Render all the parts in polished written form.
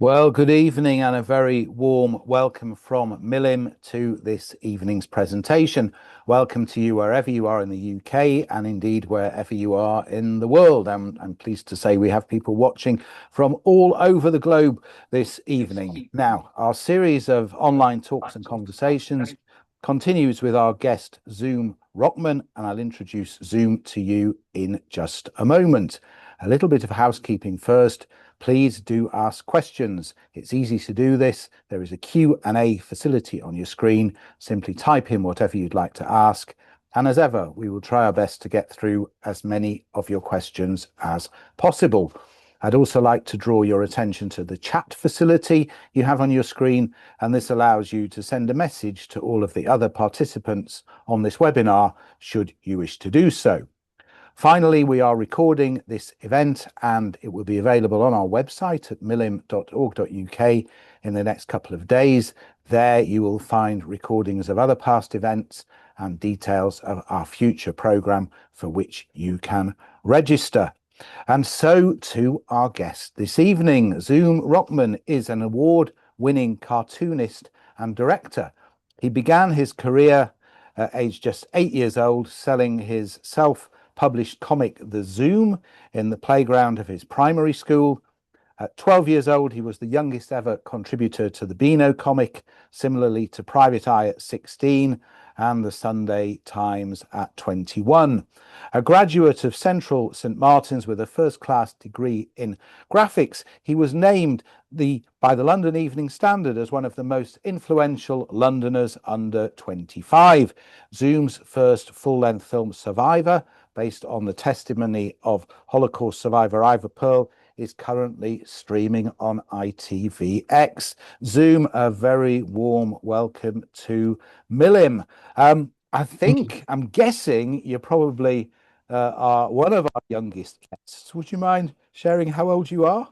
Well, good evening and a very warm welcome from Milim to this evening's presentation. Welcome to you wherever you are in the UK and indeed wherever you are in the world. I'm pleased to say we have people watching from all over the globe this evening. Now, our series of online talks and conversations continues with our guest, Zoom Rockman, and I'll introduce Zoom to you in just a moment. A little bit of housekeeping first. Please do ask questions. It's easy to do this. There is a Q&A facility on your screen. Simply type in whatever you'd like to ask. And as ever, we will try our best to get through as many of your questions as possible. I'd also like to draw your attention to the chat facility you have on your screen, and this allows you to send a message to all of the other participants on this webinar, should you wish to do so. Finally, we are recording this event and it will be available on our website at milim.org.uk in the next couple of days. There you will find recordings of other past events and details of our future programme for which you can register. And so to our guest this evening. Zoom Rockman is an award-winning cartoonist and director. He began his career at age just 8 years old, selling his self-published comic The Zoom in the playground of his primary school. At 12 years old, he was the youngest ever contributor to the Beano comic, similarly to Private Eye at 16 and the Sunday Times at 21. A graduate of Central St Martin's with a first-class degree in graphics, he was named by the London Evening Standard as one of the most influential Londoners under 25. Zoom's first full-length film, Survivor, based on the testimony of Holocaust survivor Ivor Perl, is currently streaming on ITVX. Zoom, a very warm welcome to Milim. I'm guessing you probably are one of our youngest guests. Would you mind sharing how old you are?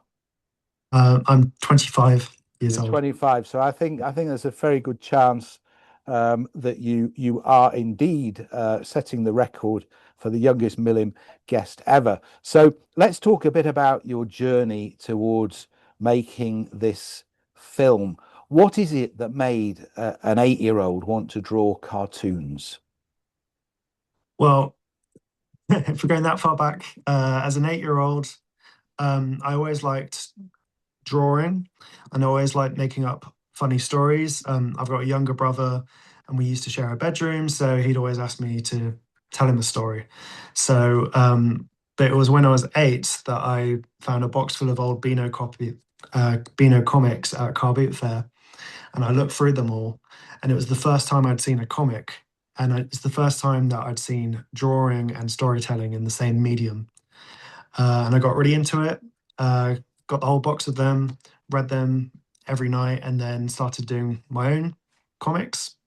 I'm 25 years You're old. 25, so I think there's a very good chance that you are indeed setting the record for the youngest Milim guest ever. So let's talk a bit about your journey towards making this film. What is it that made an 8-year-old want to draw cartoons? Well, if we're going that far back, as an 8-year-old, I always liked drawing and I always liked making up funny stories. I've got a younger brother and we used to share a bedroom, so he'd always ask me to tell him a story. So, but it was when I was 8 that I found a box full of old Beano comics at Car Boot Fair, and I looked through them all, and it was the first time I'd seen a comic, and it's the first time that I'd seen drawing and storytelling in the same medium. And I got really into it, got the whole box of them, read them every night, and then started doing my own comics,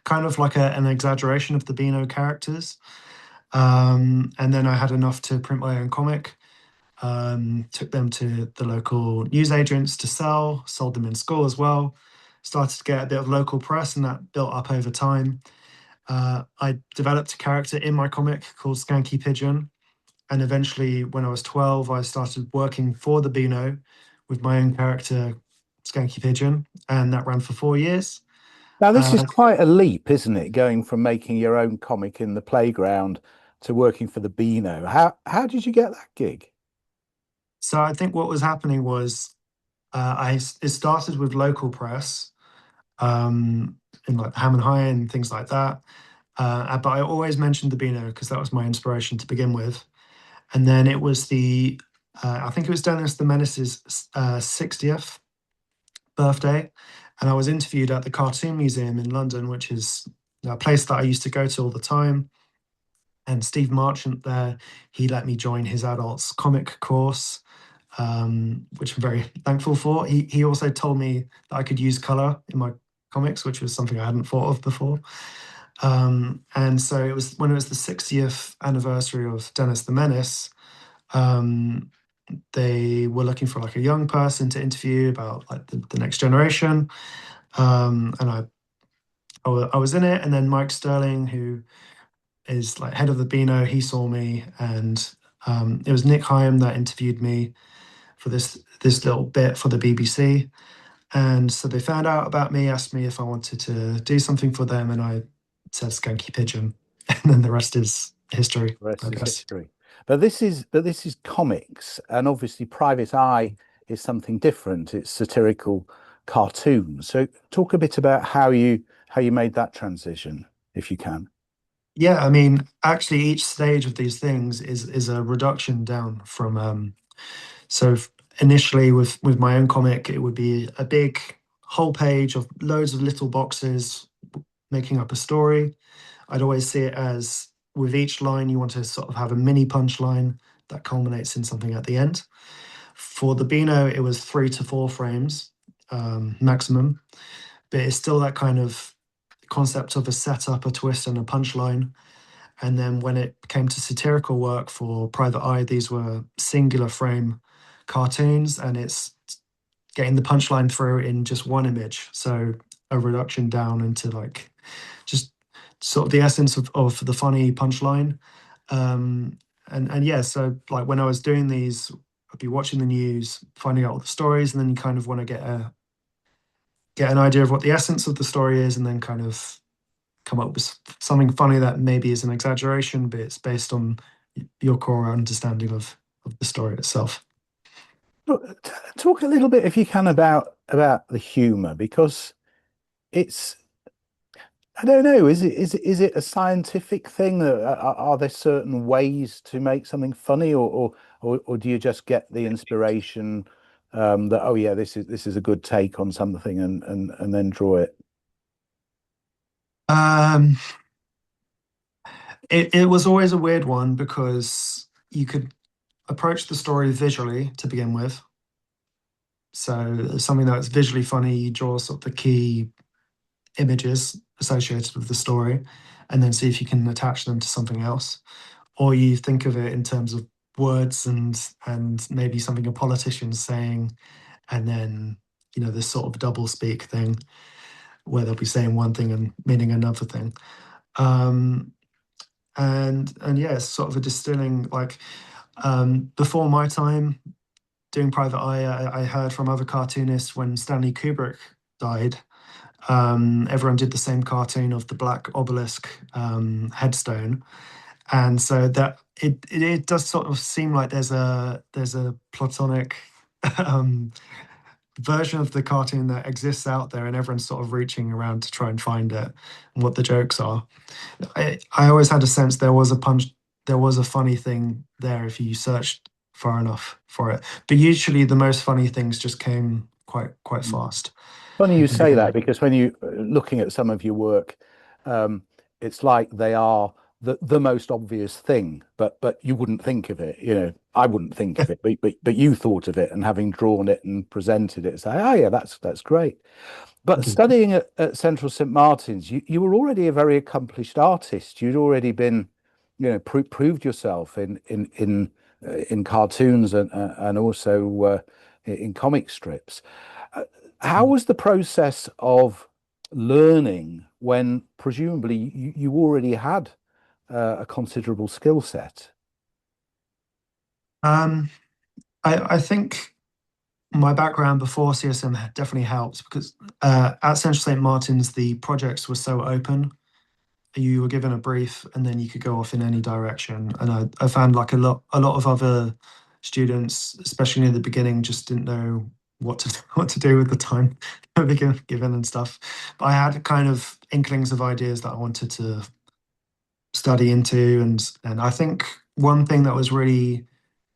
kind of like an exaggeration of the Beano characters. And then I had enough to print my own comic, took them to the local newsagents to sell, sold them in school as well, started to get a bit of local press, and that built up over time. I developed a character in my comic called Skanky Pigeon, and eventually, when I was 12, I started working for the Beano with my own character, Skanky Pigeon, and that ran for 4 years. Now, this is Uh, quite a leap, isn't it? Going from making your own comic in the playground to working for the Beano. How did you get that gig? so I think what was happening was it started with local press, in like Ham and High and things like that. But I always mentioned the Beano because that was my inspiration to begin with. And then it was I think it was Dennis the Menace's 60th birthday. And I was interviewed at the Cartoon Museum in London, which is a place that I used to go to all the time. And Steve Marchant there, he let me join his adults comic course, which I'm very thankful for. He also told me that I could use color in my comics, which was something I hadn't thought of before. And so it was when it was the 60th anniversary of Dennis the Menace. They were looking for like a young person to interview about like the next generation. And I was in it, and then Mike Sterling, who is like head of the Beano, he saw me, and it was Nick Hyam that interviewed me for this little bit for the BBC. And so they found out about me, asked me if I wanted to do something for them, and I said Skanky Pigeon, and then the rest is history, The rest I is guess. history. But this is comics, and obviously Private Eye is something different. It's satirical cartoons. So talk a bit about how you made that transition, if you can. Yeah, I mean, actually, each stage of these things is a reduction down from. So initially, with my own comic, it would be a big whole page of loads of little boxes making up a story. I'd always see it as with each line, you want to sort of have a mini punchline that culminates in something at the end. For the Beano, it was 3 to 4 frames maximum, but it's still that kind of concept of a setup, a twist, and a punchline. And then when it came to satirical work for Private Eye, these were singular frame cartoons, and it's getting the punchline through in just one image. So a reduction down into like just sort of the essence of the funny punchline. Um, and yeah, so like when I was doing these, I'd be watching the news, finding out all the stories, and then you kind of want to get an idea of what the essence of the story is, and then kind of come up with something funny that maybe is an exaggeration, but it's based on your core understanding of the story itself. But talk a little bit, if you can, about the humor, because it's I don't know. Is it a scientific thing? Are there certain ways to make something funny, or do you just get the inspiration that, oh yeah, this is a good take on something, and then draw it? Um, it was always a weird one because you could approach the story visually to begin with. So something that's visually funny, you draw sort of the key images associated with the story, and then see if you can attach them to something else. Or you think of it in terms of words and maybe something a politician's saying, and then this sort of double speak thing where they'll be saying one thing and meaning another thing. Um, and yeah, it's sort of a distilling like before my time doing Private Eye, I heard from other cartoonists when Stanley Kubrick died. Everyone did the same cartoon of the black obelisk headstone, and so that it does sort of seem like there's a platonic um, version of the cartoon that exists out there, and everyone's sort of reaching around to try and find it and what the jokes are. I always had a sense there was a funny thing there if you searched far enough for it. But usually the most funny things just came quite fast Funny you in the say beginning. that, because when you looking at some of your work, um, it's like they are the most obvious thing, but you wouldn't think of it. I wouldn't think of it, but you thought of it, and having drawn it and presented it, say, oh yeah, that's great. But Thank you. studying at Central St. Martin's, you were already a very accomplished artist. You'd already been, proved yourself in cartoons and also in comic strips. Uh, how was the process of learning when presumably you already had a considerable skill set? Um, I think my background before CSM definitely helped because at Central St. Martin's, the projects were so open. You were given a brief and then you could go off in any direction. And I found like a lot of other students, especially in the beginning, just didn't know what to what to do with the time they were given and stuff. But I had kind of inklings of ideas that I wanted to study into, and I think one thing that was really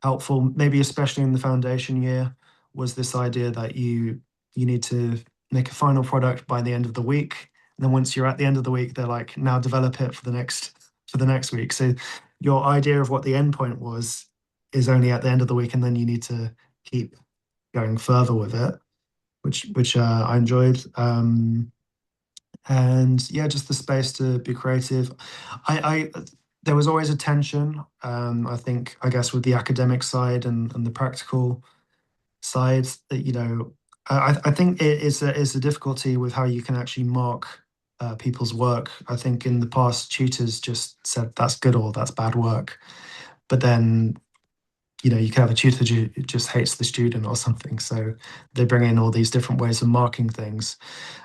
helpful, maybe especially in the foundation year, was this idea that you need to make a final product by the end of the week. And then once you're at the end of the week, they're like, now develop it for the next week. So your idea of what the end point was is only at the end of the week, and then you need to keep going further with it, which I enjoyed. And yeah, just the space to be creative. I there was always a tension. I think, I guess, with the academic side and the practical side, that I think it is a difficulty with how you can actually mark people's work. I think in the past, tutors just said that's good or that's bad work, but then you can have a tutor who just hates the student or something. So they bring in all these different ways of marking things.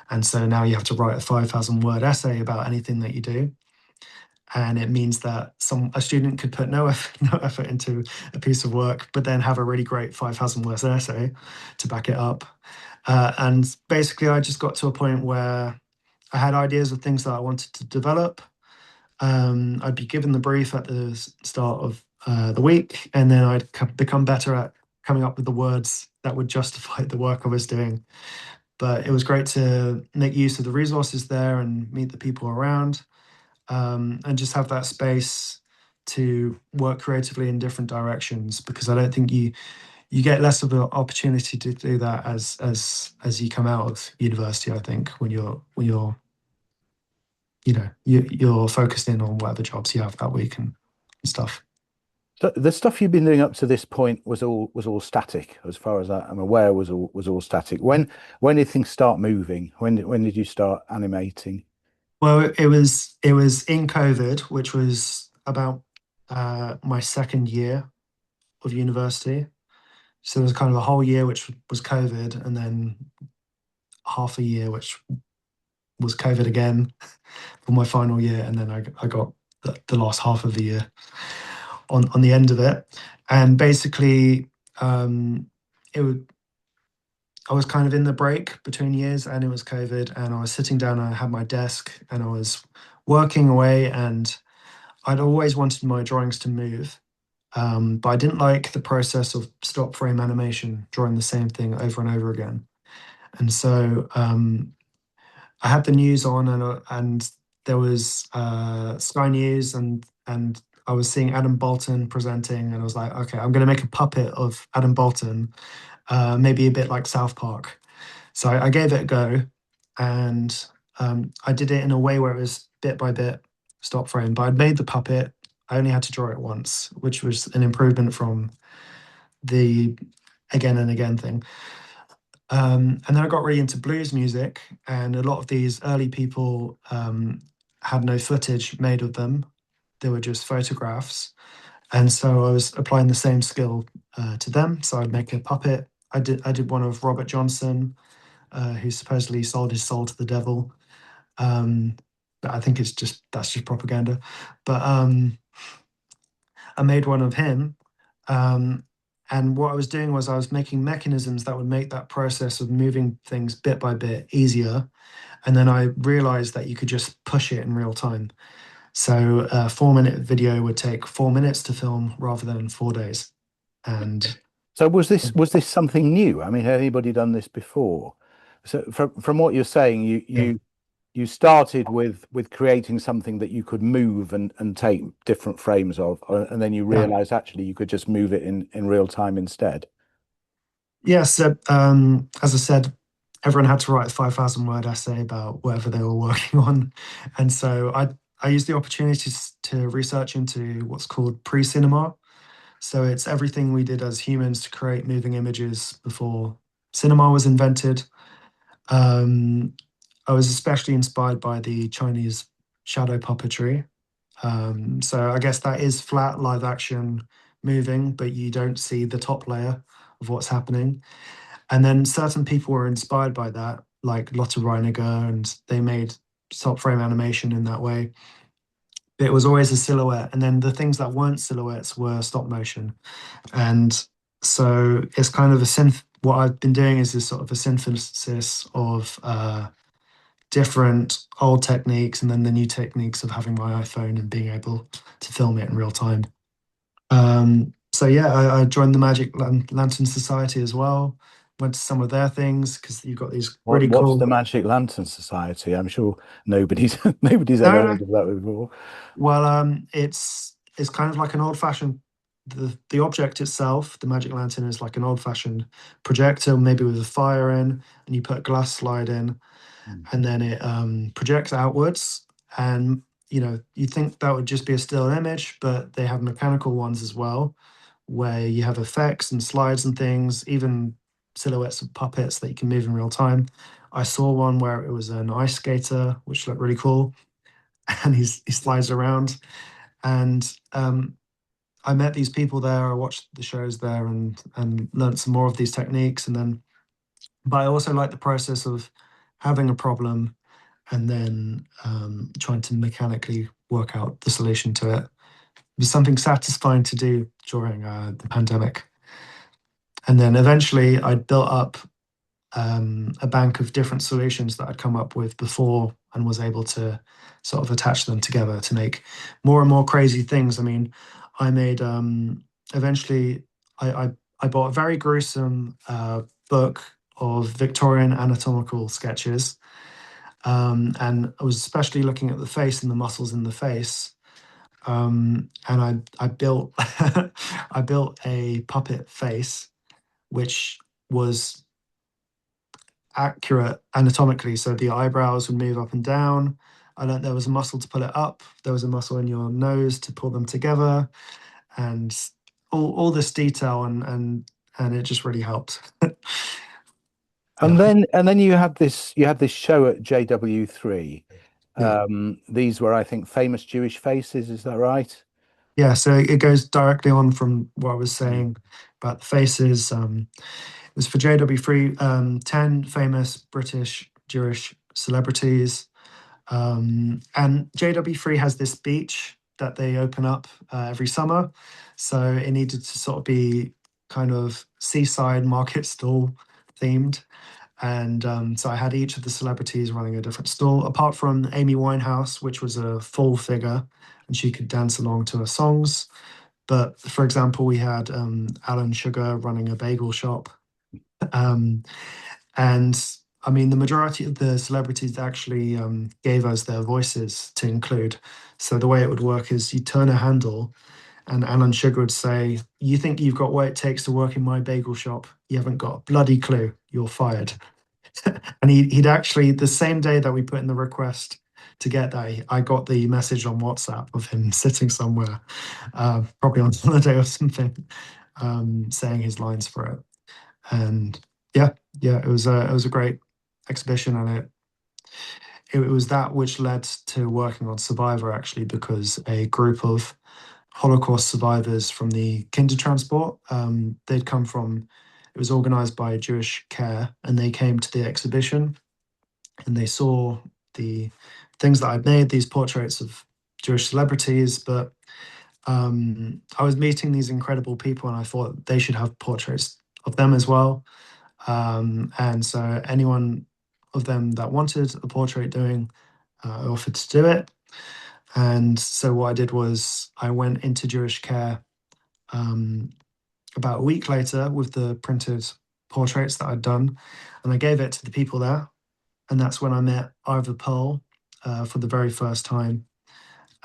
And so now you have to write a 5,000 word essay about anything that you do. And it means that a student could put no effort, no effort into a piece of work, but then have a really great 5,000 words essay to back it up. And basically, I just got to a point where I had ideas of things that I wanted to develop. I'd be given the brief at the start of the week, and then I'd become better at coming up with the words that would justify the work I was doing. But it was great to make use of the resources there and meet the people around, and just have that space to work creatively in different directions, because I don't think you get less of an opportunity to do that as you come out of university. I think when you're you're focused in on whatever jobs you have that week and stuff. So the stuff you've been doing up to this point was all static, as far as I'm aware, was all static. When did things start moving? When did you start animating? Well, it was in COVID, which was about my second year of university. So there was kind of a whole year which was COVID, and then half a year which was COVID again for my final year, and then I got the last half of the year on the end of it. And basically, it would I was kind of in the break between years, and it was COVID, and I was sitting down, and I had my desk, and I was working away, and I'd always wanted my drawings to move. But I didn't like the process of stop frame animation, drawing the same thing over and over again. And so I had the news on, and there was Sky News, and I was seeing Adam Bolton presenting, and I was like, okay, I'm going to make a puppet of Adam Bolton, maybe a bit like South Park. So I gave it a go, and I did it in a way where it was bit by bit, stop frame. But I'd made the puppet. I only had to draw it once, which was an improvement from the again and again thing. And then I got really into blues music, and a lot of these early people had no footage made of them. They were just photographs. And so I was applying the same skill to them. So I'd make a puppet. I did one of Robert Johnson, who supposedly sold his soul to the devil. But I think that's just propaganda. But I made one of him. Um, and what I was doing was I was making mechanisms that would make that process of moving things bit by bit easier. And then I realized that you could just push it in real time. So a 4 minute video would take 4 minutes to film rather than 4 days. And So was this something new? I mean, had anybody done this before? So from what you're saying, you yeah, you you started with creating something that you could move and take different frames of, and then you yeah. realized actually you could just move it in real time instead. Yeah, so as I said, everyone had to write a 5,000 word essay about whatever they were working on. And so I used the opportunity to research into what's called pre-cinema. So it's everything we did as humans to create moving images before cinema was invented. Um, I was especially inspired by the Chinese shadow puppetry. So I guess that is flat live action moving, but you don't see the top layer of what's happening. And then certain people were inspired by that, like Lotte Reiniger, and they made top frame animation in that way. It was always a silhouette, and then the things that weren't silhouettes were stop motion. And so it's kind of a synth. What I've been doing is this sort of a synthesis of different old techniques and then the new techniques of having my iPhone and being able to film it in real time. So yeah, I joined the Magic Lantern Society as well. Went to some of their things because you've got these really What's cool. the Magic Lantern Society? I'm sure nobody's nobody's No, ever no. heard of that before. Well, it's kind of like an old-fashioned. The object itself, the Magic Lantern, is like an old-fashioned projector, maybe with a fire in, and you put a glass slide in, Hmm. and then it projects outwards. And you think that would just be a still image, but they have mechanical ones as well, where you have effects and slides and things, even silhouettes of puppets that you can move in real time. I saw one where it was an ice skater, which looked really cool, and he slides around. And I met these people there. I watched the shows there and learned some more of these techniques. And then, but I also like the process of having a problem and then trying to mechanically work out the solution to it. It was something satisfying to do during the pandemic. And then eventually I built up a bank of different solutions that I'd come up with before and was able to sort of attach them together to make more and more crazy things. I mean, I made eventually I bought a very gruesome book of Victorian anatomical sketches. And I was especially looking at the face and the muscles in the face. And I built I built a puppet face, which was accurate anatomically. So the eyebrows would move up and down. I learned there was a muscle to pull it up. There was a muscle in your nose to pull them together, and all this detail and it just really helped. And Yeah, then you had this show at JW3. yeah, These were, I think, famous Jewish faces. Is that right? yeah. So it goes directly on from what I was Mm. saying about the faces. It was for JW3, 10 famous British Jewish celebrities. And JW3 has this beach that they open up every summer. So it needed to sort of be kind of seaside market stall themed. And so I had each of the celebrities running a different stall, apart from Amy Winehouse, which was a full figure and she could dance along to her songs. But for example, we had Alan Sugar running a bagel shop. Um, and I mean, the majority of the celebrities actually gave us their voices to include. So the way it would work is you turn a handle, and Alan Sugar would say, "You think you've got what it takes to work in my bagel shop? You haven't got a bloody clue. You're fired." And he'd actually, the same day that we put in the request to get that, I got the message on WhatsApp of him sitting somewhere, probably on holiday or something, saying his lines for it. And yeah, yeah, it was a great exhibition, and it was that which led to working on Survivor actually, because a group of Holocaust survivors from the Kindertransport, they'd come from, it was organized by Jewish Care, and they came to the exhibition and they saw the things that I'd made, these portraits of Jewish celebrities, but I was meeting these incredible people and I thought they should have portraits of them as well. And so anyone of them that wanted a portrait doing, I offered to do it. And so what I did was I went into Jewish Care um, about a week later with the printed portraits that I'd done, and I gave it to the people there. And that's when I met Ivor Perl for the very first time.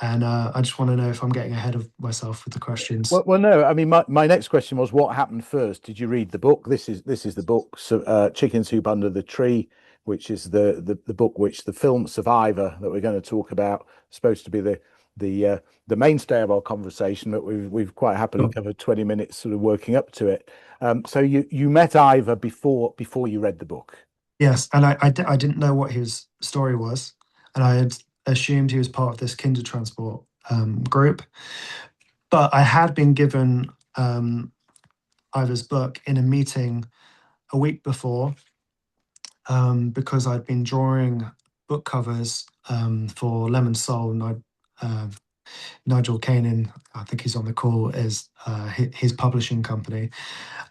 And I just want to know if I'm getting ahead of myself with the questions. Well, no. I mean, my next question was, what happened first? Did you read the book? This is the book, so, Chicken Soup Under the Tree, which is the book which the film Survivor that we're going to talk about is supposed to be the mainstay of our conversation, but we've quite happily Sure. covered 20 minutes sort of working up to it. So you met Ivor before you read the book. Yes, and I didn't know what his story was, and I had assumed he was part of this Kindertransport group. But I had been given Ivor's book in a meeting a week before, because I'd been drawing book covers for Lemon Soul, and Nigel Kanin, I think he's on the call, is his publishing company.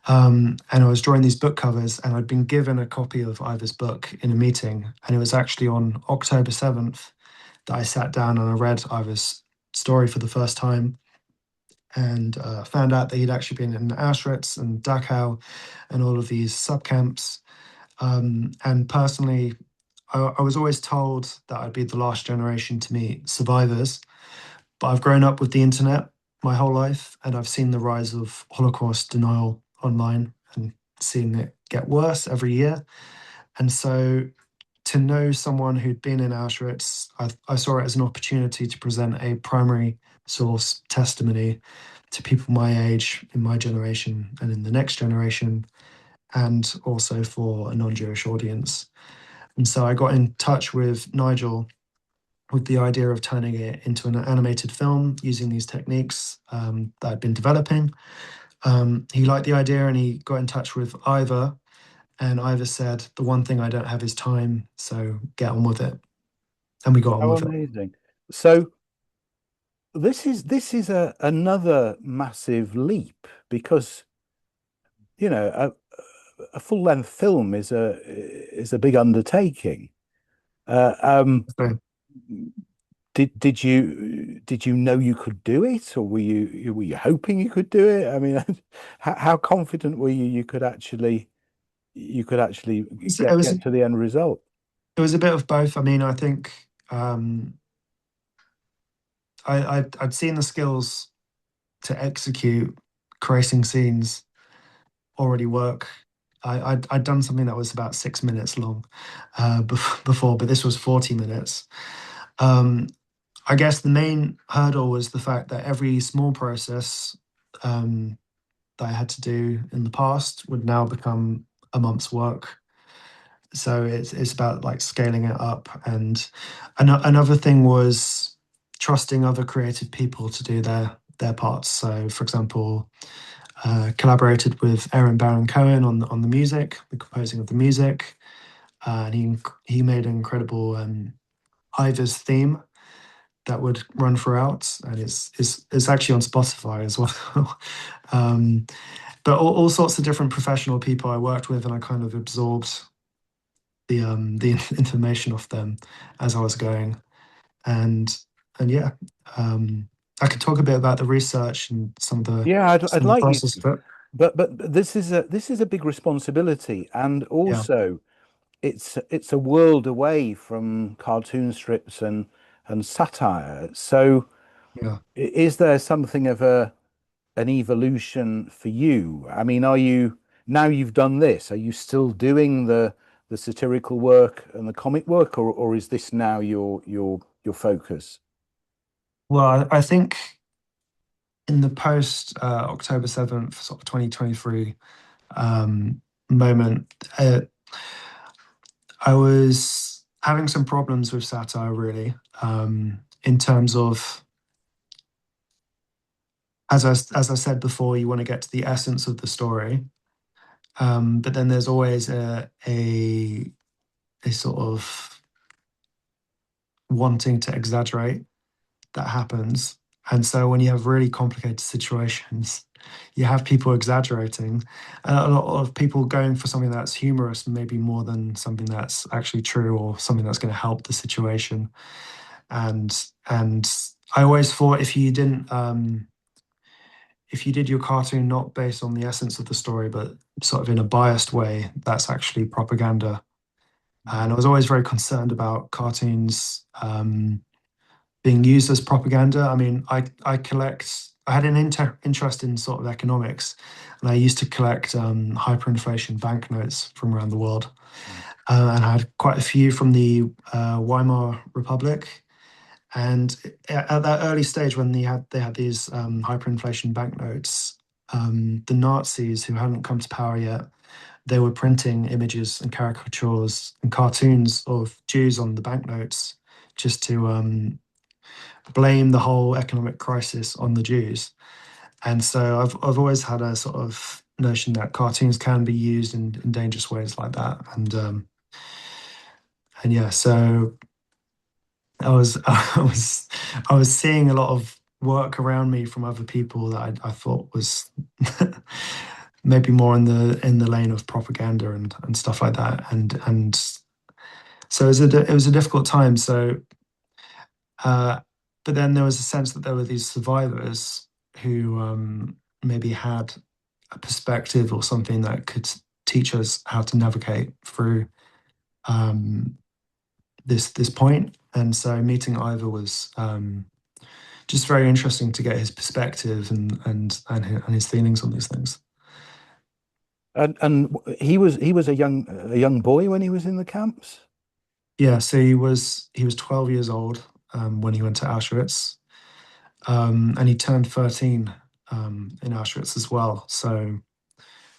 And I was drawing these book covers, and I'd been given a copy of Ivor's book in a meeting. And it was actually on October 7th that I sat down and I read Ivor's story for the first time, and found out that he'd actually been in Auschwitz and Dachau and all of these subcamps. And personally, I was always told that I'd be the last generation to meet survivors, but I've grown up with the internet my whole life, and I've seen the rise of Holocaust denial online and seen it get worse every year. And so to know someone who'd been in Auschwitz, I saw it as an opportunity to present a primary source testimony to people my age, in my generation, and in the next generation, and also for a non Jewish audience. And so I got in touch with Nigel with the idea of turning it into an animated film using these techniques that I'd been developing. He liked the idea and he got in touch with Ivor, and Ivor said, "The one thing I don't have is time, so get on with it." And we got on How with it. amazing. So this is another massive leap because, a full length film is a big undertaking. Uh, um, So did you know you could do it, or were you hoping you could do it? I mean, how confident were you could actually it get was get to the end result? it was a bit of both. I mean, I think um, I'd seen the skills to execute creating scenes already work. I'd done something that was about 6 minutes long before, but this was 40 minutes. Um, I guess the main hurdle was the fact that every small process um, that I had to do in the past would now become a month's work. So it's about like scaling it up. And another thing was trusting other creative people to do their parts. So, for example, collaborated with Aaron Baron Cohen on the music, the composing of the music, and he made an incredible Ivor's theme that would run throughout, and it's actually on Spotify as well. um, but all sorts of different professional people I worked with, and I kind of absorbed the information off them as I was going, and yeah, um, I could talk a bit about the research and Yeah, I'd some of the like you process to, of it. but this is a big responsibility, and Yeah, also it's a world away from cartoon strips and satire. So, yeah. is there something of an evolution for you? I mean, now you've done this, are you still doing the satirical work and the comic work, or is this now your focus? Well, I think in the post October 7th, sort of 2023 moment, I was having some problems with satire, really, in terms of, as I said before, you want to get to the essence of the story, but then there's always a sort of wanting to exaggerate that happens. And so when you have really complicated situations, you have people exaggerating, and a lot of people going for something that's humorous, maybe more than something that's actually true or something that's going to help the situation. And I always thought if you did your cartoon not based on the essence of the story, but sort of in a biased way, that's actually propaganda. And I was always very concerned about cartoons being used as propaganda. I mean, I had an interest in sort of economics, and I used to collect hyperinflation banknotes from around the world. And I had quite a few from the Weimar Republic. And at that early stage, when they had these hyperinflation banknotes, the Nazis, who hadn't come to power yet, they were printing images and caricatures and cartoons of Jews on the banknotes just to blame the whole economic crisis on the Jews. And so I've always had a sort of notion that cartoons can be used in dangerous ways like that. And yeah, so I was seeing a lot of work around me from other people that I thought was maybe more in the lane of propaganda and stuff like that. And so it was a difficult time. So Uh, but then there was a sense that there were these survivors who maybe had a perspective or something that could teach us how to navigate through um, this point. And so meeting Ivor was just very interesting to get his perspective and his feelings on these things. And he was a young boy when he was in the camps. Yeah, so he was 12 years old when he went to Auschwitz, and he turned 13 in Auschwitz as well. So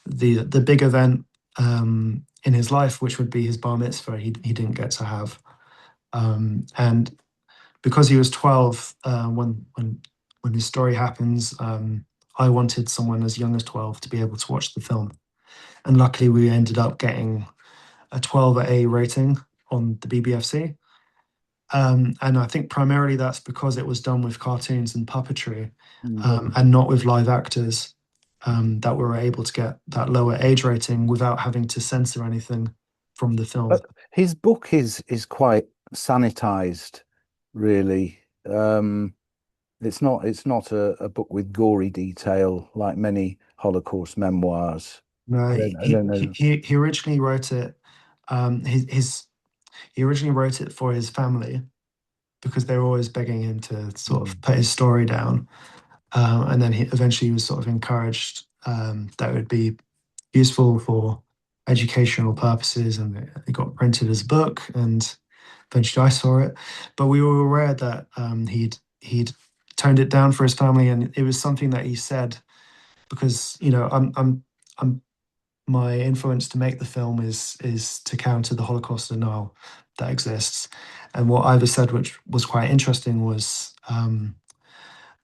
the big event in his life, which would be his bar mitzvah, he didn't get to have. And because he was 12 when his story happens. I wanted someone as young as 12 to be able to watch the film, and luckily we ended up getting a 12A rating on the BBFC. And I think primarily that's because it was done with cartoons and puppetry, Mm. and not with live actors, that we were able to get that lower age rating without having to censor anything from the film. But his book is quite sanitized, really. It's not a book with gory detail like many Holocaust memoirs. No, I don't know. he originally wrote it. His he originally wrote it for his family because they were always begging him to sort Mm, of put his story down. And then he eventually was sort of encouraged that it would be useful for educational purposes, and it got printed as a book. And eventually, I saw it, but we were aware that he'd toned it down for his family, and it was something that he said because I'm my influence to make the film is to counter the Holocaust denial that exists. And what Ivor said, which was quite interesting, was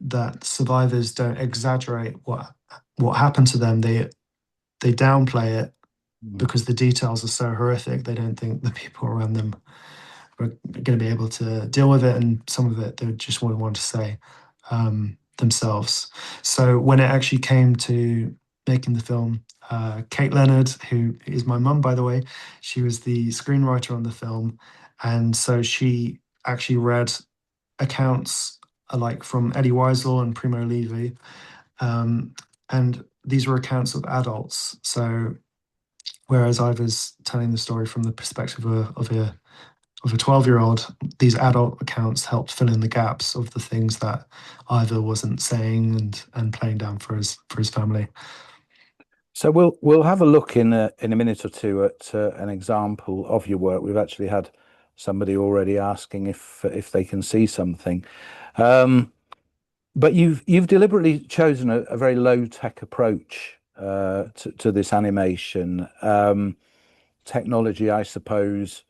that survivors don't exaggerate what happened to them. They downplay it mm. because the details are so horrific. They don't think the people around them are going to be able to deal with it, and some of it they just wouldn't want to say themselves. So when it actually came to making the film, Kate Leonard, who is my mum, by the way, she was the screenwriter on the film, and so she actually read accounts like from Eddie Weisel and Primo Levi, um, and these were accounts of adults. So whereas I was telling the story from the perspective of a 12-year-old, these adult accounts helped fill in the gaps of the things that Ivor wasn't saying and playing down for his family. So we'll have a look in a minute or two at an example of your work. We've actually had somebody already asking if they can see something. Um, but you've deliberately chosen a very low tech approach to this animation. Technology, I suppose,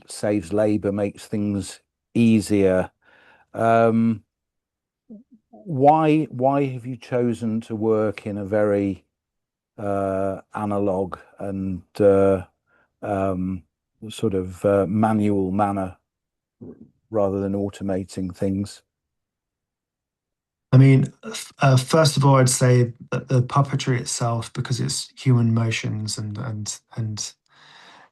saves labor, makes things easier. Um, why have you chosen to work in a very analog and um, sort of manual manner rather than automating things? I mean, first of all, I'd say that the puppetry itself, because it's human motions and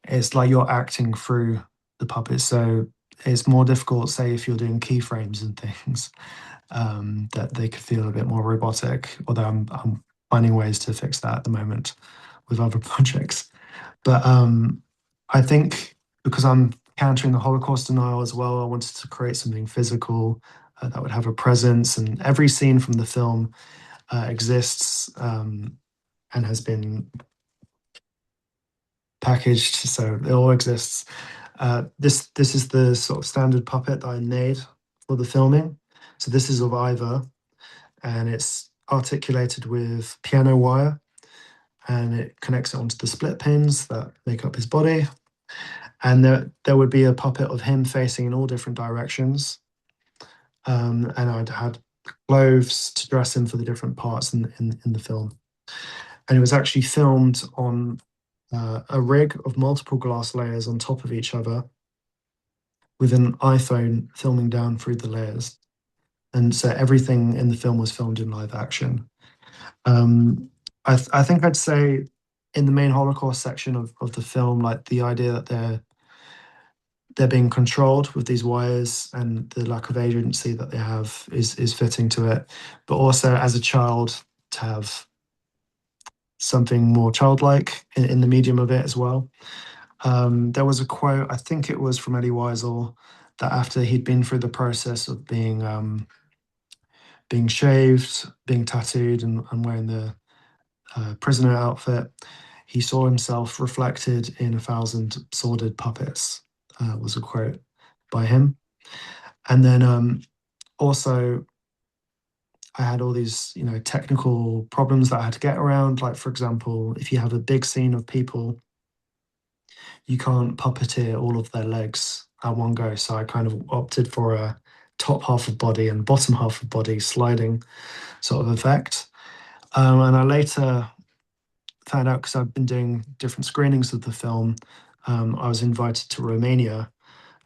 it's like you're acting through the puppet, so it's more difficult, say, if you're doing keyframes and things, that they could feel a bit more robotic. Although I'm finding ways to fix that at the moment with other projects. But I think because I'm countering the Holocaust denial as well, I wanted to create something physical that would have a presence. And every scene from the film exists and has been packaged, so it all exists. This is the sort of standard puppet that I made for the filming. So this is of Ivor, and it's articulated with piano wire, and it connects it onto the split pins that make up his body. And there would be a puppet of him facing in all different directions. And I'd had clothes to dress in for the different parts in the film. And it was actually filmed on a rig of multiple glass layers on top of each other with an iPhone filming down through the layers. And so everything in the film was filmed in live action. Um, I think I'd say in the main Holocaust section of the film, like the idea that they're being controlled with these wires and the lack of agency that they have is fitting to it. But also as a child to have something more childlike in the medium of it as well. There was a quote, I think it was from Eddie Weisel, that after he'd been through the process of being shaved, being tattooed, and wearing the prisoner outfit, he saw himself reflected in 1,000 sordid puppets. Was a quote by him. And then also, I had all these, technical problems that I had to get around. Like, for example, if you have a big scene of people, you can't puppeteer all of their legs at one go. So I kind of opted for a top half of body and bottom half of body sliding sort of effect. And I later found out, because I've been doing different screenings of the film, I was invited to Romania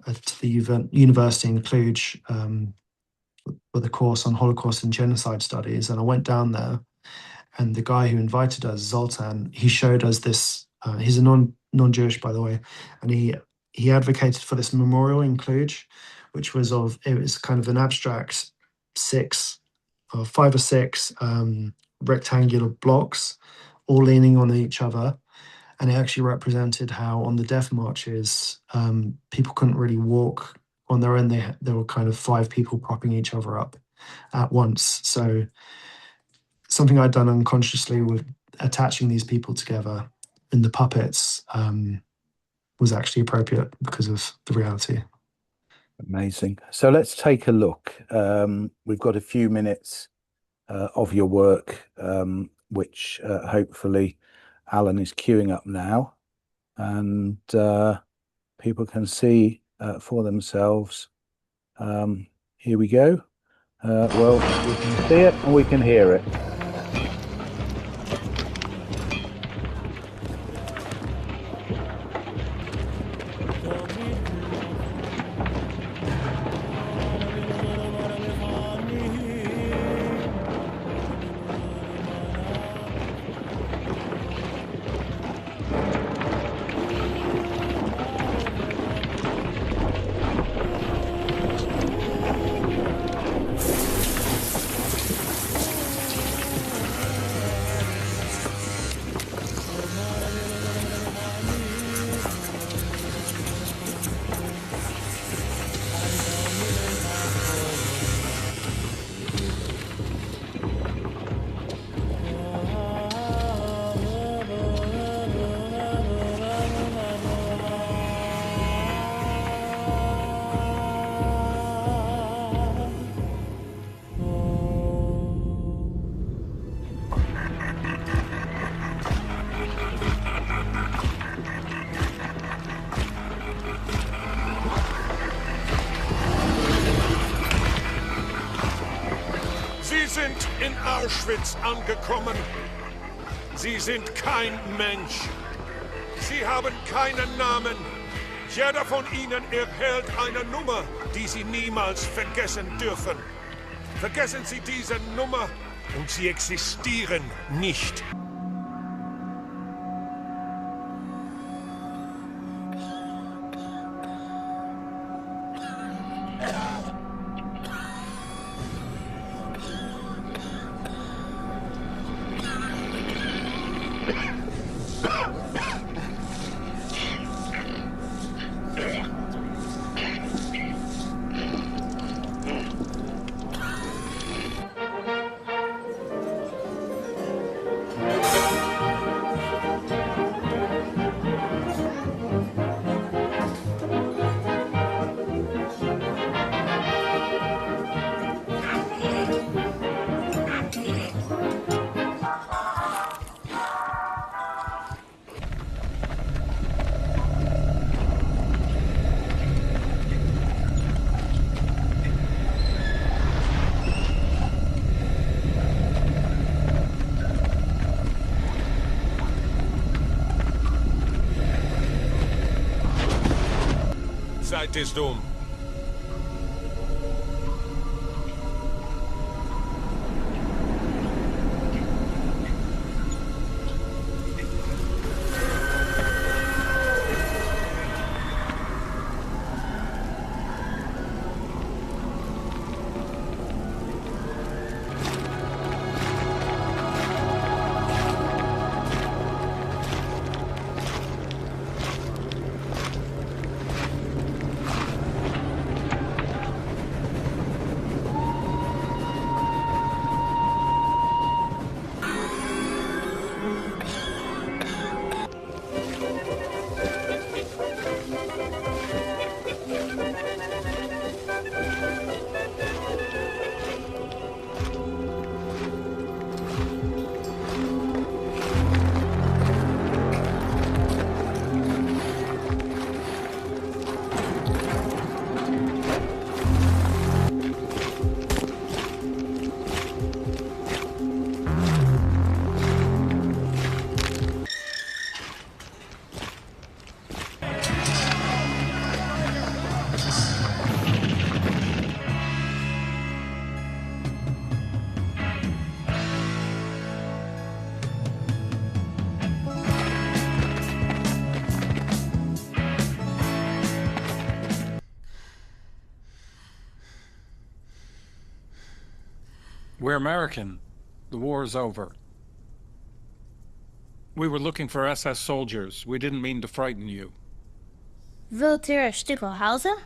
to the university in Cluj, with a course on Holocaust and genocide studies. And I went down there, and the guy who invited us, Zoltan, he showed us this. He's a non-Jewish, by the way, and he advocated for this memorial in Cluj, which was it was kind of an abstract five or six rectangular blocks, all leaning on each other. And it actually represented how on the death marches, people couldn't really walk on their own. There were kind of five people propping each other up at once. So something I'd done unconsciously with attaching these people together in the puppets was actually appropriate because of the reality. Amazing. So let's take a look. We've got a few minutes of your work, which hopefully Alan is queuing up now, and people can see for themselves. Here we go. Well, we can see it and we can hear it. In Auschwitz angekommen. Sie sind kein Mensch. Sie haben keinen Namen. Jeder von ihnen erhält eine Nummer, die sie niemals vergessen dürfen. Vergessen Sie diese Nummer und sie existieren nicht. Zeit ist um. We're American. The war is over. We were looking for SS soldiers. We didn't mean to frighten you. Wilt ihr ein Stück Hause?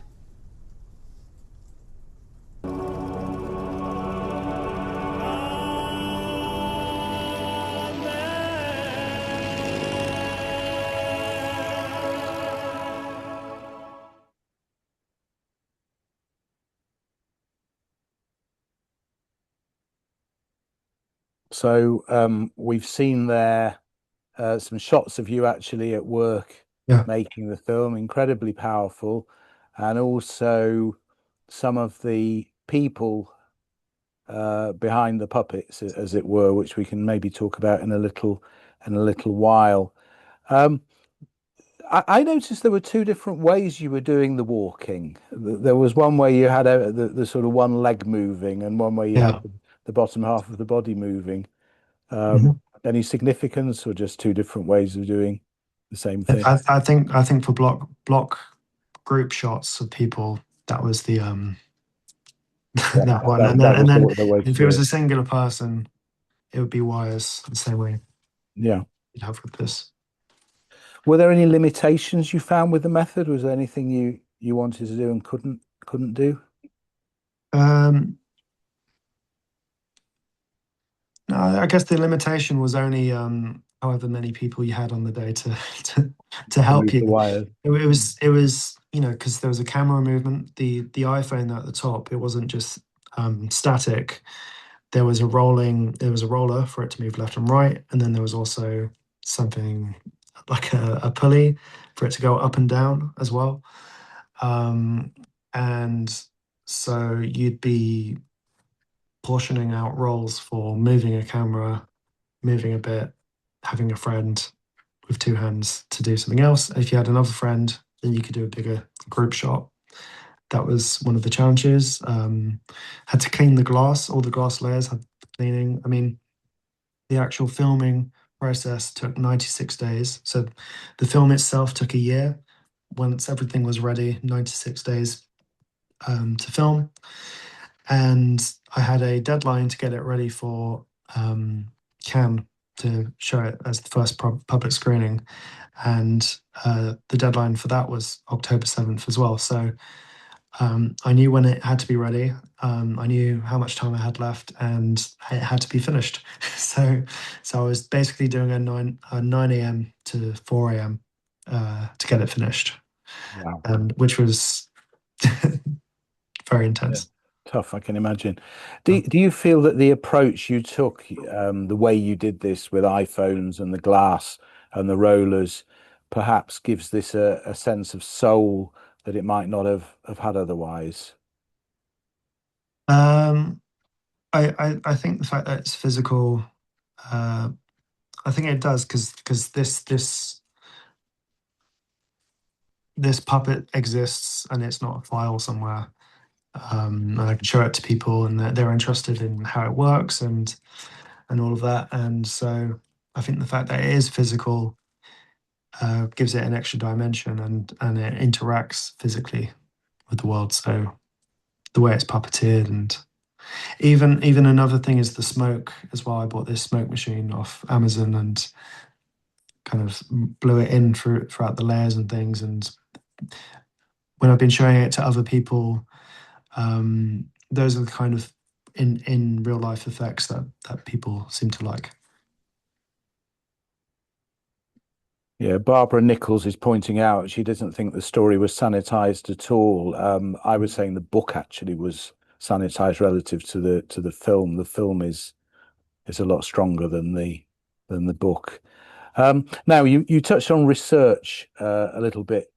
So we've seen there some shots of you actually at work Yeah. making the film, incredibly powerful, and also some of the people behind the puppets, as it were, which we can maybe talk about in a little while. I noticed there were two different ways you were doing the walking. There was one where you had the sort of one leg moving, and one where you Yeah. had the bottom half of the body moving. Mhm. Any significance, or just two different ways of doing the same thing? I think for block group shots of people, that was the that one. And That was then the way to if do it was it. a singular person, it would be wires the same way Yeah. you'd have with this. Were there any limitations you found with the method? Was there anything you wanted to do and couldn't do? No, I guess the limitation was only however many people you had on the day to help Move the you. wires. It was because there was a camera movement. The iPhone at the top, it wasn't just static. There was a roller for it to move left and right, and then there was also something like a pulley for it to go up and down as well. And so you'd be portioning out roles for moving a camera, moving a bit, having a friend with two hands to do something else. If you had another friend, then you could do a bigger group shot. That was one of the challenges. Had to clean the glass, all the glass layers had cleaning. I mean, the actual filming process took 96 days. So the film itself took a year. Once everything was ready, 96 days to film. And I had a deadline to get it ready for Cannes to show it as the first public screening. And the deadline for that was October 7th as well. So I knew when it had to be ready. I knew how much time I had left, and it had to be finished. So I was basically doing a 9 a.m. to 4 a.m. To get it finished. Wow. And which was very intense. Tough, I can imagine. Do you feel that the approach you took, the way you did this with iPhones and the glass and the rollers, perhaps gives this a sense of soul that it might not have had otherwise? I think the fact that it's physical, I think it does because this puppet exists and it's not a file somewhere. And I can show it to people, and they're interested in how it works and all of that. And so I think the fact that it is physical gives it an extra dimension, and it interacts physically with the world. So the way it's puppeteered, and even another thing is the smoke as well. I bought this smoke machine off Amazon and kind of blew it in throughout the layers and things. And when I've been showing it to other people, those are the kind of in real life effects that people seem to like. Yeah, Barbara Nichols is pointing out she doesn't think the story was sanitized at all. I was saying the book actually was sanitized relative to the film. The film is a lot stronger than the book. Now you touched on research a little bit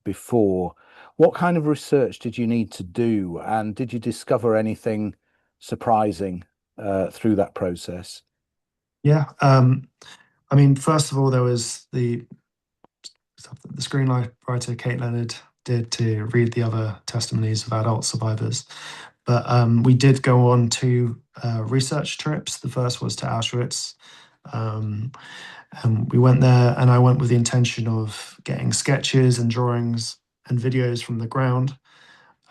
before. What kind of research did you need to do, and did you discover anything surprising through that process? Yeah. I mean, first of all, there was the stuff that the screenwriter Kate Leonard did to read the other testimonies of adult survivors. But we did go on two research trips. The first was to Auschwitz. And we went there, and I went with the intention of getting sketches and drawings and videos from the ground,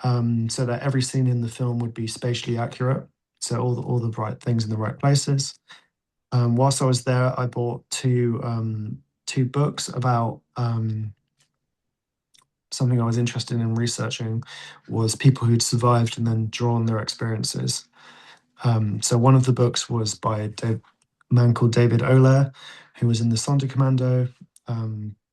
so that every scene in the film would be spatially accurate. So all the right things in the right places. Whilst I was there, I bought two books about something I was interested in researching, was people who'd survived and then drawn their experiences. So one of the books was by a man called David Olair, who was in the Sonderkommando,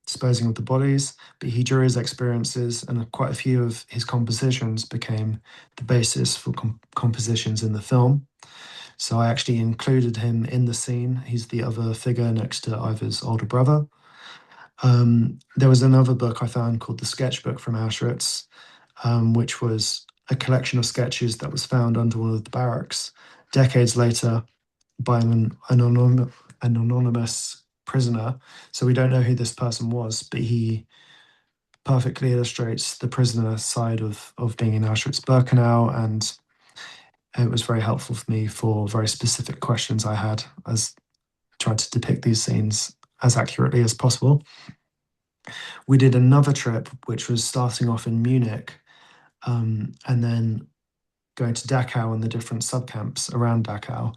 disposing of the bodies, but he drew his experiences, and quite a few of his compositions became the basis for compositions in the film. So I actually included him in the scene. He's the other figure next to Ivor's older brother. There was another book I found called The Sketchbook from Auschwitz, which was a collection of sketches that was found under one of the barracks decades later by an anonymous prisoner. So we don't know who this person was, but he perfectly illustrates the prisoner side of being in Auschwitz-Birkenau, and it was very helpful for me for very specific questions I had as trying to depict these scenes as accurately as possible. We did another trip, which was starting off in Munich, and then going to Dachau and the different subcamps around Dachau.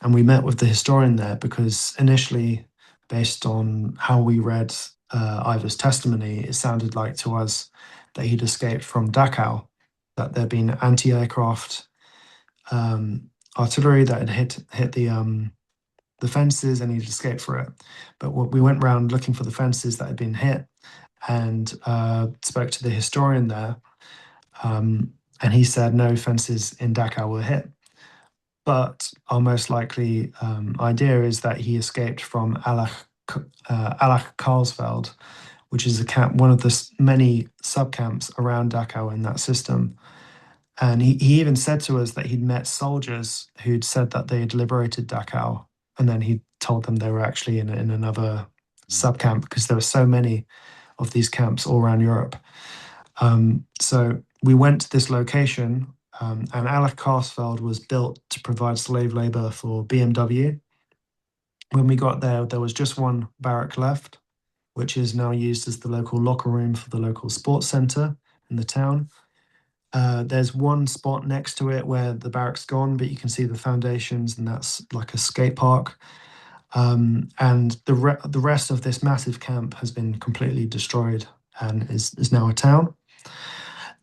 And we met with the historian there because initially, based on how we read Ivor's testimony, it sounded like to us that he'd escaped from Dachau, that there'd been anti-aircraft artillery that had hit the fences and he'd escaped for it. But we went around looking for the fences that had been hit, and spoke to the historian there, and he said no fences in Dachau were hit. But our most likely idea is that he escaped from Allach-Karlsfeld, which is a camp, one of the many subcamps around Dachau in that system. And he even said to us that he'd met soldiers who'd said that they had liberated Dachau, and then he told them they were actually in another subcamp, because there were so many of these camps all around Europe. So we went to this location, and Allach-Karlsfeld was built to provide slave labor for BMW. When we got there, there was just one barrack left, which is now used as the local locker room for the local sports center in the town. There's one spot next to it where the barrack's gone, but you can see the foundations, and that's like a skate park. And the rest of this massive camp has been completely destroyed and is now a town.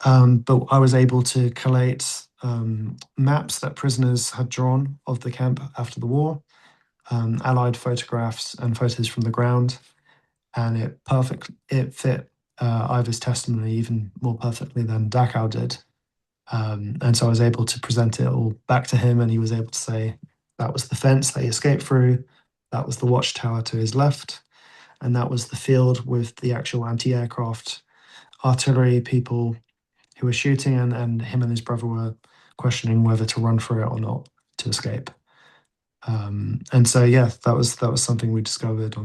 But I was able to collate maps that prisoners had drawn of the camp after the war, Allied photographs and photos from the ground, and it fit Ivor's testimony even more perfectly than Dachau did. And so I was able to present it all back to him, and he was able to say that was the fence that he escaped through, that was the watchtower to his left, and that was the field with the actual anti-aircraft artillery people who were shooting, and him and his brother were questioning whether to run for it or not to escape. And so, yeah, that was something we discovered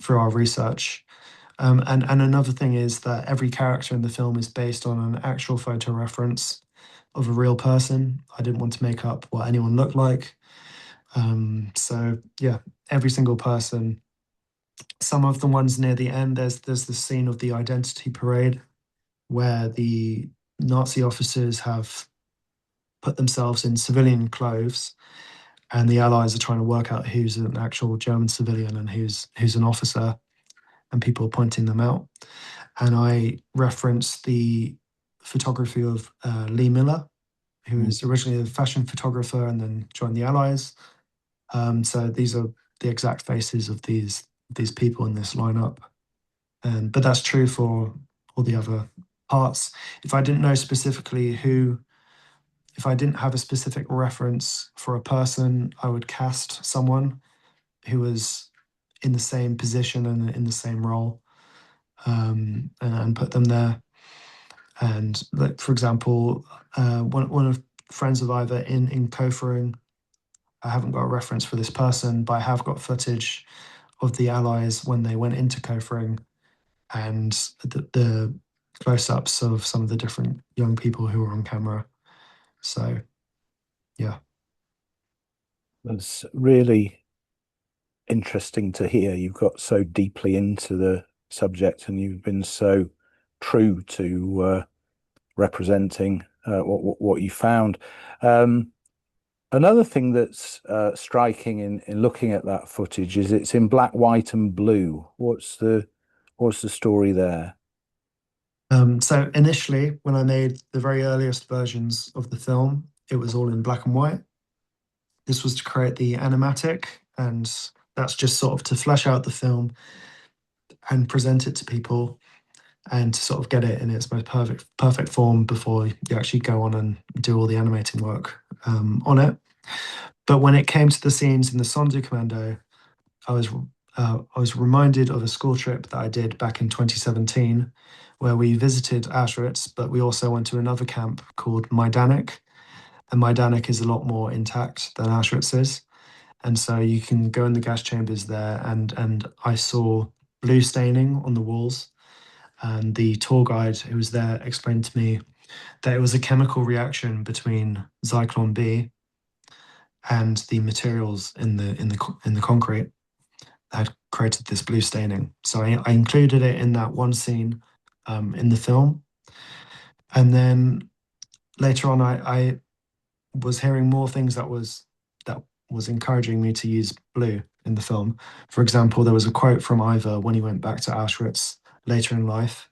through our research. And another thing is that every character in the film is based on an actual photo reference of a real person. I didn't want to make up what anyone looked like. So yeah, every single person. Some of the ones near the end, there's the scene of the identity parade where the Nazi officers have put themselves in civilian clothes, and the Allies are trying to work out who's an actual German civilian and who's an officer, and people are pointing them out. And I referenced the photography of Lee Miller, who was originally a fashion photographer and then joined the Allies. So these are the exact faces of these people in this lineup. But that's true for all the other parts. If I didn't know specifically if I didn't have a specific reference for a person, I would cast someone who was in the same position and in the same role, and put them there. And like, for example, one of friends of Ivor in Kofering, I haven't got a reference for this person, but I have got footage of the Allies when they went into Kofering, and the close-ups of some of the different young people who were on camera. So, yeah. It's really interesting to hear. You've got so deeply into the subject, and you've been so true to representing what you found. Another thing that's striking in looking at that footage is it's in black, white, and blue. What's the story there? So initially, when I made the very earliest versions of the film, it was all in black and white. This was to create the animatic, and that's just sort of to flesh out the film and present it to people and to sort of get it in its most perfect form before you actually go on and do all the animating work on it. But when it came to the scenes in the Sondu Commando, I was reminded of a school trip that I did back in 2017, where we visited Auschwitz, but we also went to another camp called Majdanek, and Majdanek is a lot more intact than Auschwitz is. And so you can go in the gas chambers there, and I saw blue staining on the walls. And the tour guide who was there explained to me that it was a chemical reaction between Zyklon B and the materials in the concrete that had created this blue staining. So I included it in that one scene in the film, and then later on, I was hearing more things that was encouraging me to use blue in the film. For example, there was a quote from Ivor when he went back to Auschwitz later in life.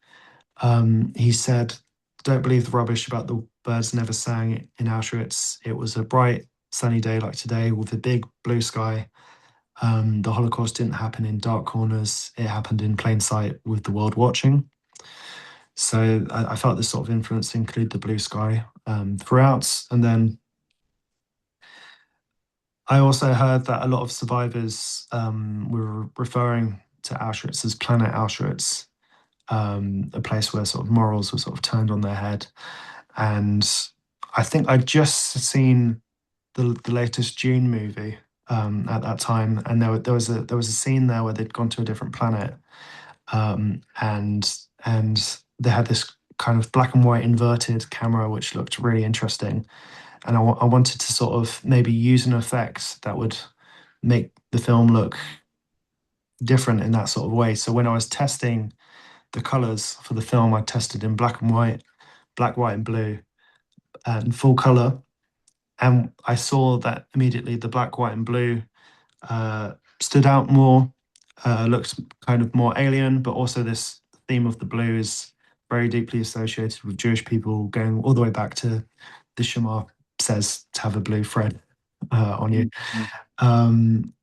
He said, "Don't believe the rubbish about the birds never sang in Auschwitz. It was a bright, sunny day like today with a big blue sky. The Holocaust didn't happen in dark corners. It happened in plain sight with the world watching." So I felt this sort of influence include the blue sky throughout. And then I also heard that a lot of survivors were referring to Auschwitz as Planet Auschwitz, a place where sort of morals were sort of turned on their head. And I think I'd just seen the latest June movie at that time, and there was a scene there where they'd gone to a different planet, and they had this kind of black and white inverted camera, which looked really interesting. And I wanted to sort of maybe use an effect that would make the film look different in that sort of way. So when I was testing the colors for the film, I tested in black and white, black, white, and blue, and full color. And I saw that immediately the black, white, and blue stood out more, looked kind of more alien, but also this theme of the blue is very deeply associated with Jewish people, going all the way back to the Shema says to have a blue thread on you. Um,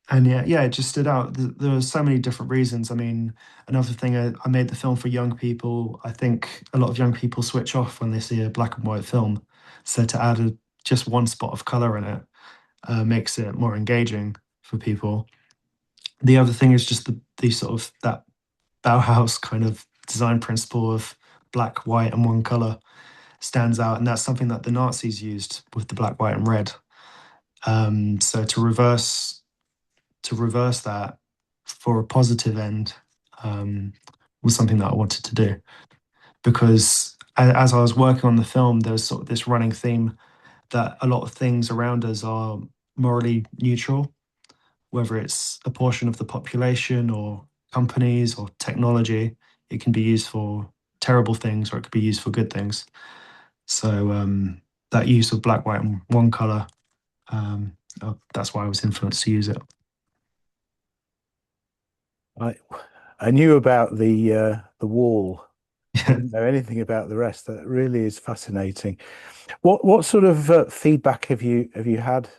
and yeah, it just stood out. There were so many different reasons. I mean, another thing, I made the film for young people. I think a lot of young people switch off when they see a black and white film. So to add just one spot of color in it makes it more engaging for people. The other thing is just the sort of that Bauhaus kind of design principle of black, white, and one color stands out, and that's something that the Nazis used with the black, white, and red. So to reverse that for a positive end was something that I wanted to do, because as I was working on the film, there was sort of this running theme that a lot of things around us are morally neutral, whether it's a portion of the population or companies or technology. It can be used for terrible things or it could be used for good things. So that use of black, white, and one color, that's why I was influenced to use it. I knew about the wall. I didn't know anything about the rest. That really is fascinating. What sort of feedback have you had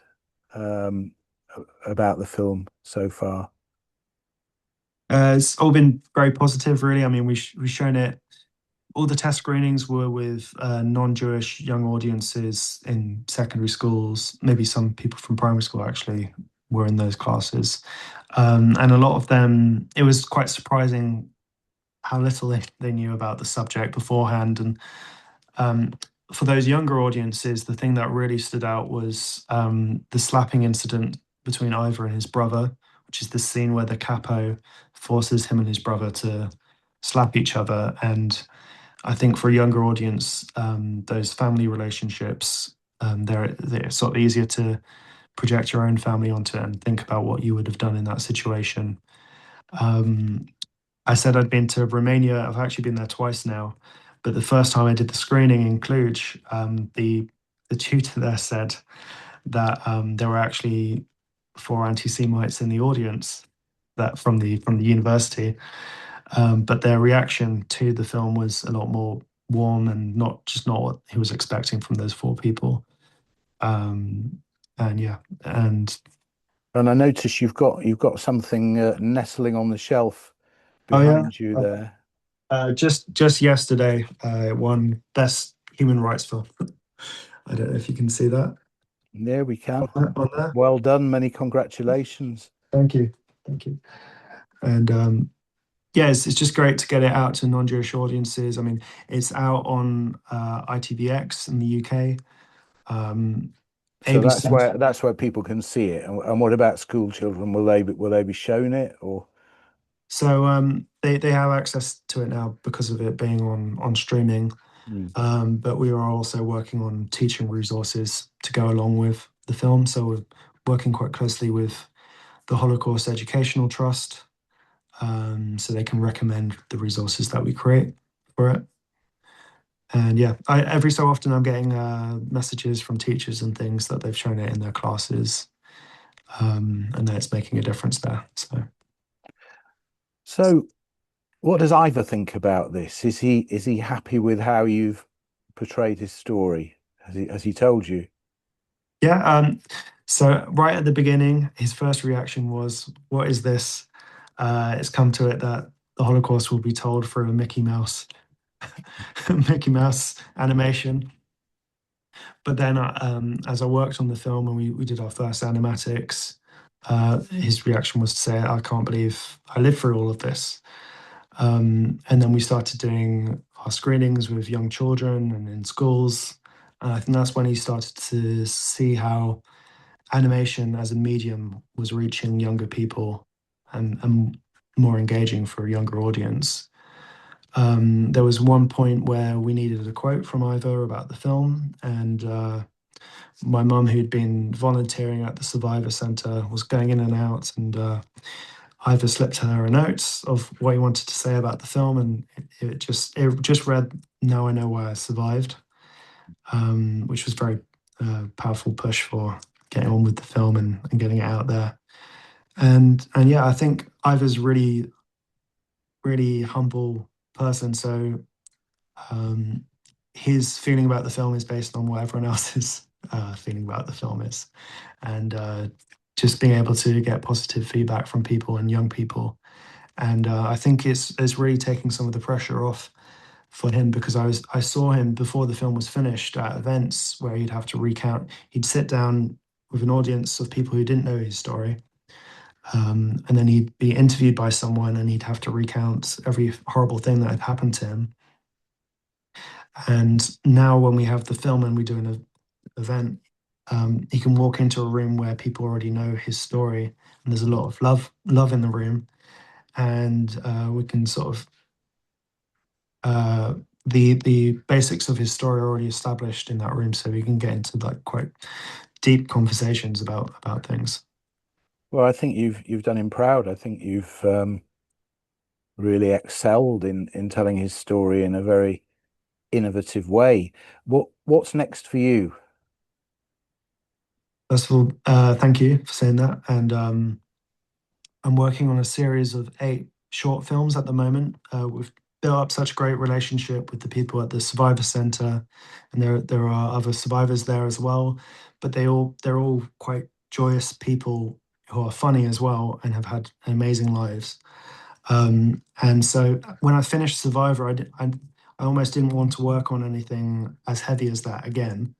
about the film so far? It's all been very positive, really. I mean, we've shown it. All the test screenings were with non-Jewish young audiences in secondary schools. Maybe some people from primary school actually were in those classes. And a lot of them, it was quite surprising how little they knew about the subject beforehand. And for those younger audiences, the thing that really stood out was the slapping incident between Ivor and his brother, which is the scene where the capo forces him and his brother to slap each other. And I think for a younger audience, those family relationships, they're sort of easier to project your own family onto it and think about what you would have done in that situation. I said I'd been to Romania. I've actually been there twice now, but the first time I did the screening in Cluj, the tutor there said that there were actually four anti-Semites in the audience that from the university, but their reaction to the film was a lot more warm and not what he was expecting from those four people. Um, and yeah, and And I notice you've got something nestling on the shelf oh yeah, behind you there. just yesterday, it won Best Human Rights Film. I don't know if you can see that There we can. on there. Well done. Many congratulations. Thank you, thank you. And yeah, it's just great to get it out to non-Jewish audiences. I mean, it's out on ITVX in the UK. So ABC. that's where people can see it. And what about school children? Will they be shown it or? So they have access to it now because of it being on streaming. Mm. But we are also working on teaching resources to go along with the film. So we're working quite closely with the Holocaust Educational Trust, so they can recommend the resources that we create for it. And yeah, every so often I'm getting messages from teachers and things that they've shown it in their classes, and that it's making a difference there. So what does Ivor think about this? Is he happy with how you've portrayed his story? Has he told you? Yeah. So right at the beginning, his first reaction was, "What is this?" It's come to it that the Holocaust will be told through a Mickey Mouse, Mickey Mouse animation. But then, as I worked on the film and we did our first animatics, his reaction was to say, "I can't believe I lived through all of this." And then we started doing our screenings with young children and in schools. And I think that's when he started to see how animation as a medium was reaching younger people and more engaging for a younger audience. There was one point where we needed a quote from Ivor about the film, and my mum, who'd been volunteering at the Survivor Centre, was going in and out, and Ivor slipped her a note of what he wanted to say about the film, and it just read, "Now I know why I survived," which was very powerful push for getting on with the film and getting it out there. And yeah, I think Ivor's really humble person, so um, his feeling about the film is based on what everyone else's feeling about the film is, and just being able to get positive feedback from people and young people. And I think it's really taking some of the pressure off for him, because I saw him before the film was finished at events where he'd have to recount. He'd sit down with an audience of people who didn't know his story, and then he'd be interviewed by someone, and he'd have to recount every horrible thing that had happened to him. And now when we have the film and we do an event, he can walk into a room where people already know his story, and there's a lot of love in the room, and we can sort of the basics of his story are already established in that room, so we can get into like quite deep conversations about things. Well, I think you've done him proud. I think you've really excelled in telling his story in a very innovative way. What's next for you? First of all, thank you for saying that. And I'm working on a series of 8 short films at the moment. We've built up such a great relationship with the people at the Survivor Centre, and there are other survivors there as well. But they're all quite joyous people who are funny as well and have had amazing lives. And so when I finished Survivor, I almost didn't want to work on anything as heavy as that again.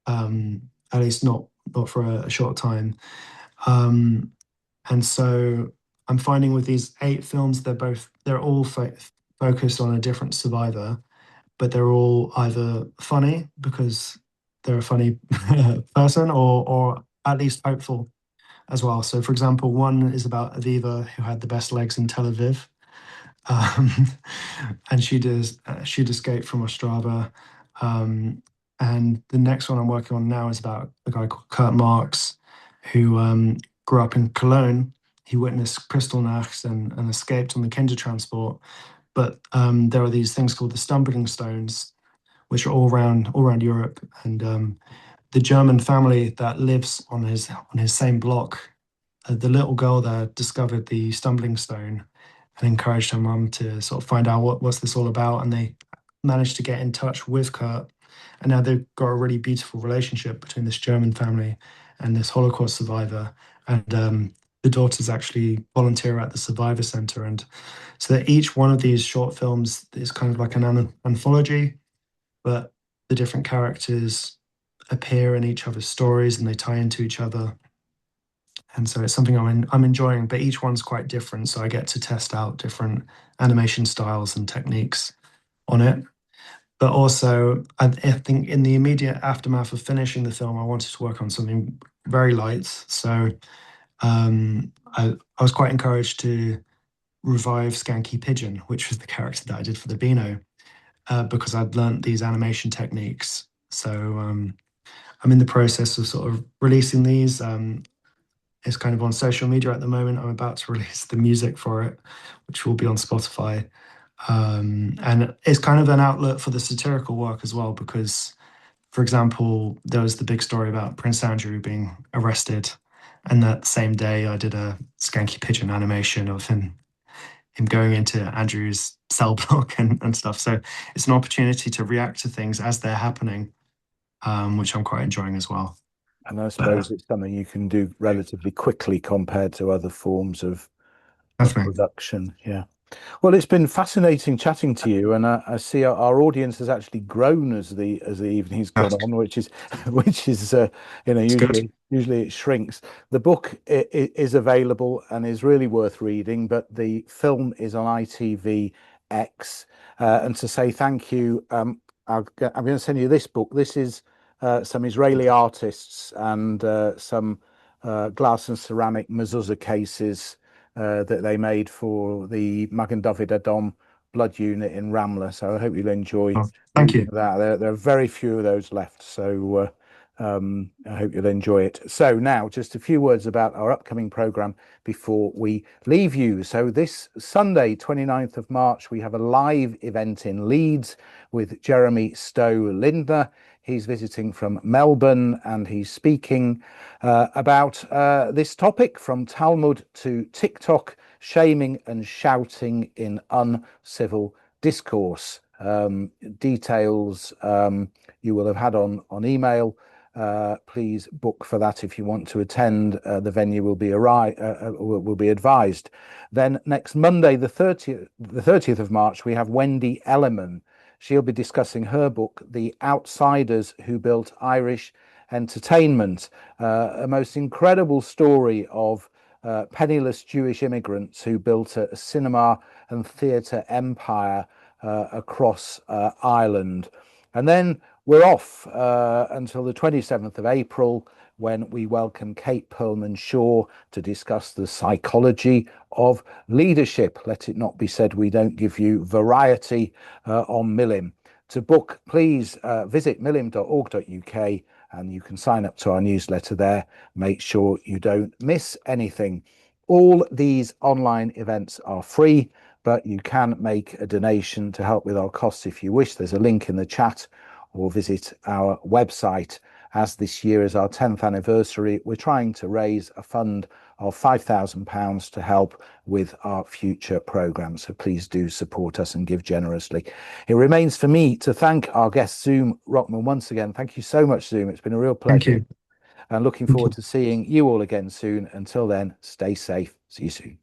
At least not for a short time. Um, and so I'm finding with these 8 films, they're all focused on a different survivor, but they're all either funny because they're a funny person, or at least hopeful as well. So, for example, one is about Aviva, who had the best legs in Tel Aviv, um, and she'd escaped from Ostrava. And the next one I'm working on now is about a guy called Kurt Marx, who grew up in Cologne. He witnessed Kristallnacht and escaped on the Kindertransport. But there are these things called the stumbling stones, which are all around Europe, and the German family that lives on his same block. The little girl there discovered the stumbling stone and encouraged her mum to sort of find out what's this all about, and they managed to get in touch with Kurt, and now they've got a really beautiful relationship between this German family and this Holocaust survivor. And the daughters actually volunteer at the Survivor Center, and so that each one of these short films is kind of like an anthology, but the different characters appear in each other's stories and they tie into each other. And so it's something I'm enjoying, but each one's quite different. So I get to test out different animation styles and techniques on it. But also, I think in the immediate aftermath of finishing the film, I wanted to work on something very light. So I was quite encouraged to revive Skanky Pigeon, which was the character that I did for the Beano, because I'd learnt these animation techniques. So I'm in the process of sort of releasing these. It's kind of on social media at the moment. I'm about to release the music for it, which will be on Spotify. And it's kind of an outlet for the satirical work as well, because, for example, there was the big story about Prince Andrew being arrested. And that same day, I did a Skanky Pigeon animation of him going into Andrew's cell block and stuff. So it's an opportunity to react to things as they're happening, which I'm quite enjoying as well. And I suppose it's something you can do relatively quickly compared to other forms of production. Yeah. Well, it's been fascinating chatting to you, and I see our audience has actually grown as the evening's gone on, which is usually it shrinks. The book is available and is really worth reading, but the film is on ITVX. And to say thank you, I'm going to send you this book. This is some Israeli artists and some glass and ceramic mezuzah cases that they made for the Magen David Adom blood unit in Ramla. So I hope you'll enjoy reading that. There are very few of those left, so I hope you'll enjoy it. So now just a few words about our upcoming programme before we leave you. So this Sunday, 29th of March, we have a live event in Leeds with Jeremy Stowe-Lindner. He's visiting from Melbourne, and he's speaking about this topic, from Talmud to TikTok, shaming and shouting in uncivil discourse. Details you will have had on email. Please book for that if you want to attend. The venue will be advised. Then next Monday, the 30th of March, we have Wendy Elliman. She'll be discussing her book, The Outsiders Who Built Irish Entertainment, a most incredible story of penniless Jewish immigrants who built a cinema and theatre empire across Ireland. And then we're off until the 27th of April, when we welcome Kate Perlman-Shaw to discuss the psychology of leadership. Let it not be said we don't give you variety on Milim. To book, please visit milim.org.uk, and you can sign up to our newsletter there. Make sure you don't miss anything. All these online events are free, but you can make a donation to help with our costs if you wish. There's a link in the chat, or visit our website. As this year is our 10th anniversary, we're trying to raise a fund of £5,000 to help with our future programmes. So please do support us and give generously. It remains for me to thank our guest, Zoom Rockman, once again. Thank you so much, Zoom. It's been a real pleasure. Thank you. And looking forward to seeing you all again soon. Until then, stay safe. See you soon.